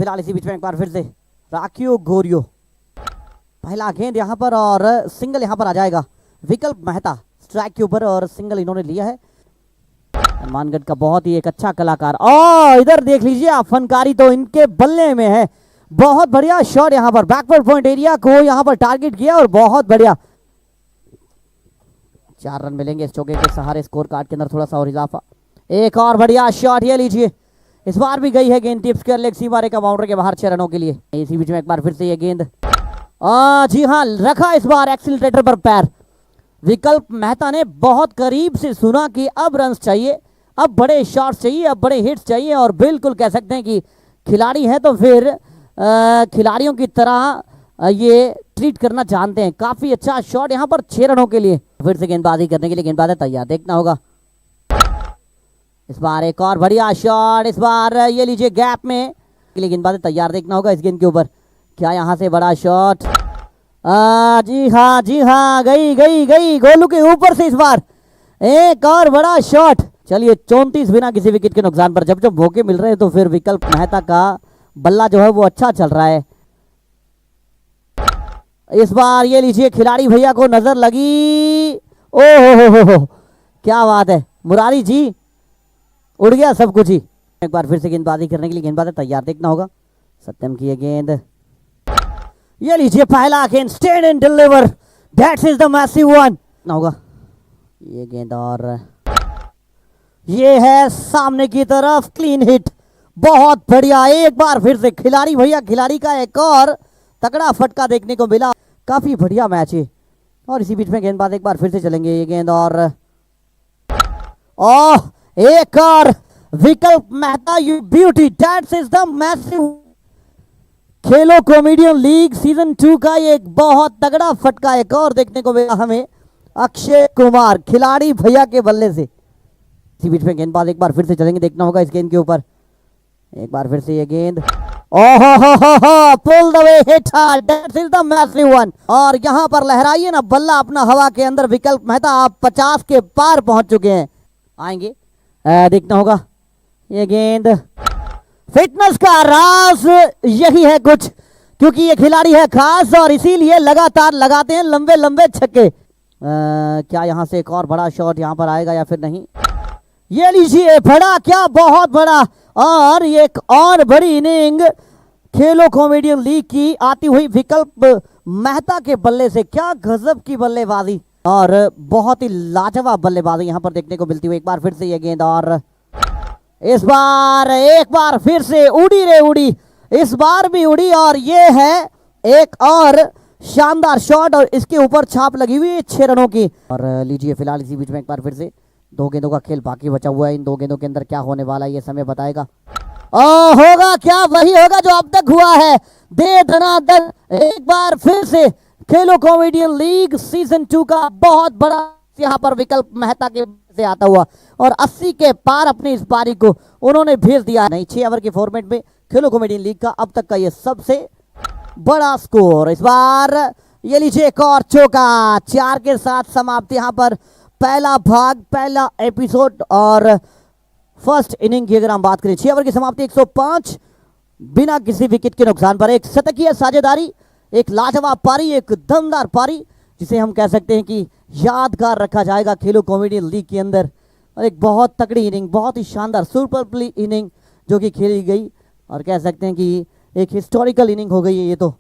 फिलहाल इसी बीच में एक बार फिर से राखियो गोरियो, पहला गेंद यहाँ पर और सिंगल यहाँ पर आ जाएगा। विकल्प मेहता स्ट्राइक के ऊपर और सिंगल इन्होंने लिया है। हनुमानगढ़ का बहुत ही एक अच्छा कलाकार, और इधर देख लीजिए आप, फनकारी तो इनके बल्ले में है। बहुत बढ़िया शॉट यहाँ पर, बैकवर्ड पॉइंट एरिया को यहाँ पर टारगेट किया और बहुत बढ़िया। 4 रन मिलेंगे इस चौके के सहारे स्कोर कार्ड के अंदर थोड़ा सा और इजाफा। एक और बढ़िया शॉट, ये लीजिए, इस बार भी गई है गेंद टिप्स कर लेग सीमा रेखा बाउंड्री के बाहर 6 रनों के लिए। इसी बीच में एक बार फिर से ये गेंद, जी हाँ, रखा इस बार एक्सीलरेटर पर पैर। विकल्प मेहता ने बहुत करीब से सुना कि अब रन्स चाहिए, अब बड़े शॉट्स चाहिए, अब बड़े हिट्स चाहिए, और बिल्कुल कह सकते हैं कि खिलाड़ी है तो फिर खिलाड़ियों की तरह ये ट्रीट करना जानते हैं। काफी अच्छा शॉट यहाँ पर 6 रनों के लिए। फिर से गेंदबाजी करने के लिए गेंदबाज तैयार, देखना होगा इस बार एक और बढ़िया शॉट। इस बार ये लीजिए गैप में के लिए गेंदबाज तैयार, देखना होगा इस गेंद के ऊपर क्या यहाँ से बड़ा शॉट। जी हाँ, जी हाँ, गई गई गई गोलू के ऊपर से इस बार एक और बड़ा शॉट। चलिए 34 बिना किसी विकेट के नुकसान पर। जब जब मौके मिल रहे हैं तो फिर विकल्प मेहता का बल्ला जो है वो अच्छा चल रहा है। इस बार ये लीजिए खिलाड़ी भैया को नजर लगी, ओ हो, क्या बात है मुरारी जी, उड़ गया सब कुछ ही। एक बार फिर से गेंदबाजी करने के लिए गेंदबाज तैयार, देखना होगा सत्यम की ये गेंद, ये लीजिए पहला गेंद, stand and deliver, that's is the massive one. ना होगा ये गेंद और ये है सामने की तरफ क्लीन हिट, बहुत बढ़िया। एक बार फिर से खिलाड़ी भैया, खिलाड़ी का एक और तगड़ा फटका देखने को मिला। काफी बढ़िया मैच है। और इसी बीच में गेंदबाज एक बार फिर से चलेंगे ये गेंद और एक और विकल्प Mehta, you beauty, that's is the massive. Khelo comedian league season 2 का ये एक बहुत तगड़ा फटका एक और देखने को मिला हमें अक्षय कुमार, खिलाड़ी भैया के बल्ले से। इसी बीच में गेंदबाज एक बार फिर से चलेंगे, देखना होगा इस गेंद के ऊपर एक बार फिर से ये गेंद, ओहो pull the way hit, that's is the massive one. और यहां पर लहराइए ना बल्ला अपना हवा के अंदर। विकल्प मेहता आप 50 के पार पहुंच चुके हैं, आएंगे देखना होगा ये गेंद। फिटनेस का राज यही है कुछ, क्योंकि ये खिलाड़ी है खास और इसीलिए लगातार लगाते हैं लंबे लंबे छक्के। क्या यहां से एक और बड़ा शॉट यहां पर आएगा या फिर नहीं? ये लीजिए बड़ा, क्या बहुत बड़ा, और एक और बड़ी इनिंग खेलो कॉमेडियन लीग की आती हुई विकल्प मेहता के बल्ले से। क्या गजब की बल्लेबाजी और बहुत ही लाजवाब बल्लेबाजी यहां पर देखने को मिलती हुई। एक बार फिर से ये गेंद और इस बार एक बार फिर से उड़ी रे उड़ी, इस बार भी उड़ी, और ये है एक और शानदार शॉट और इसके ऊपर छाप लगी हुई है 6 रनों की। और लीजिए फिलहाल इसी बीच में एक बार फिर से 2 गेंदों का खेल बाकी बचा हुआ है। इन 2 गेंदों के अंदर क्या होने वाला है ये समय बताएगा। होगा क्या वही होगा जो अब तक हुआ है, दे धनाधन। एक बार फिर से खेलो कॉमेडियन लीग सीजन 2 का बहुत बड़ा यहाँ पर विकल्प मेहता के से आता हुआ, और 80 के पार अपनी इस पारी को उन्होंने भेज दिया। नहीं, 6 ओवर के फॉर्मेट में खेलो कॉमेडियन लीग का अब तक का ये सबसे बड़ा स्कोर। इस बार ये लीजिए एक और चौका, 4 के साथ समाप्ति यहाँ पर पहला भाग, पहला एपिसोड और फर्स्ट इनिंग की अगर हम बात करें, 6 ओवर की समाप्ति 105 बिना किसी विकेट के नुकसान पर। एक शतकीय साझेदारी, एक लाजवाब पारी, एक दमदार पारी जिसे हम कह सकते हैं कि यादगार रखा जाएगा खेलो कॉमेडियन लीग के अंदर। और एक बहुत तगड़ी इनिंग, बहुत ही शानदार सुपर प्ले इनिंग जो कि खेली गई, और कह सकते हैं कि एक हिस्टोरिकल इनिंग हो गई है ये तो।